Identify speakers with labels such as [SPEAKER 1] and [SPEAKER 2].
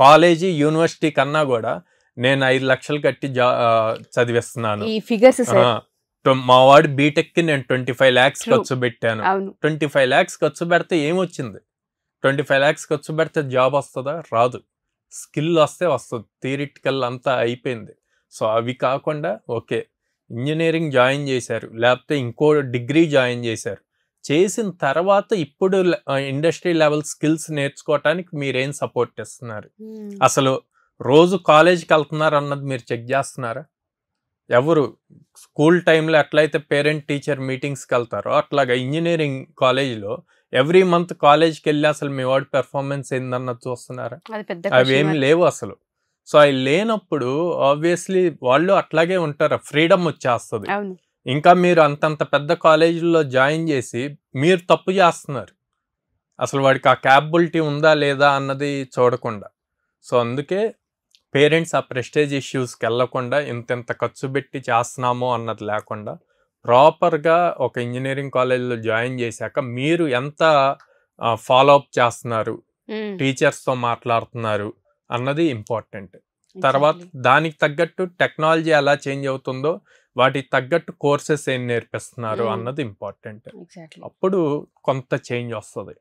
[SPEAKER 1] College university కన్నా కూడా నేను 5 లక్షలు కట్టి చదివిస్తున్నాను.
[SPEAKER 2] ఈ ఫిగర్స్
[SPEAKER 1] మా వాడు బీటెక్కి నేను 25 lakhs ఖర్చు పెట్టాను. 25 lakhs ఖర్చు పెడితే ఏమొచ్చింది? 25 lakhs ఖర్చు పెడితే జాబ్ వస్తుందా? రాదు. స్కిల్ వస్తే వస్తుంది. థియరిటికల్ అంతా అయిపోయింది. సో అవి కాకుండా ఓకే ఇంజనీరింగ్ జాయిన్ చేశారు, లేకపోతే ఇంకో డిగ్రీ జాయిన్ చేశారు, చేసిన తర్వాత ఇప్పుడు ఇండస్ట్రీ లెవెల్ స్కిల్స్ నేర్చుకోవటానికి మీరేం సపోర్ట్ ఇస్తున్నారు? అసలు రోజు కాలేజ్కి వెళ్తున్నారు అన్నది మీరు చెక్ చేస్తున్నారా? ఎవరు స్కూల్ టైంలో ఎట్లయితే పేరెంట్ టీచర్ మీటింగ్స్కి వెళ్తారో అట్లాగా ఇంజనీరింగ్ కాలేజీలో ఎవ్రీ మంత్ కాలేజ్కి వెళ్ళి అసలు మీ వాడి పెర్ఫార్మెన్స్ ఏందన్నది చూస్తున్నారా? అవి ఏమి లేవు అసలు. సో అవి లేనప్పుడు ఆబ్వియస్లీ వాళ్ళు అట్లాగే ఉంటారు, ఫ్రీడమ్ వచ్చేస్తుంది. ఇంకా మీరు అంతంత పెద్ద కాలేజీల్లో జాయిన్ చేసి మీరు తప్పు చేస్తున్నారు, అసలు వాడికి ఆ క్యాపబిలిటీ ఉందా లేదా అన్నది చూడకుండా. సో అందుకే పేరెంట్స్ ఆ ప్రెస్టేజ్ ఇష్యూస్కి వెళ్ళకుండా ఇంత ఖర్చు పెట్టి చేస్తున్నామో అన్నది లేకుండా ప్రాపర్గా ఒక ఇంజనీరింగ్ కాలేజ్లో జాయిన్ చేశాక మీరు ఎంత ఫాలో అప్ చేస్తున్నారు, టీచర్స్తో మాట్లాడుతున్నారు అన్నది ఇంపార్టెంట్. తర్వాత దానికి తగ్గట్టు టెక్నాలజీ ఎలా చేంజ్ అవుతుందో వాటికి తగ్గట్టు కోర్సెస్ ఏం నేర్పిస్తున్నారు అన్నది ఇంపార్టెంట్. అప్పుడు కొంత చేంజ్ వస్తుంది.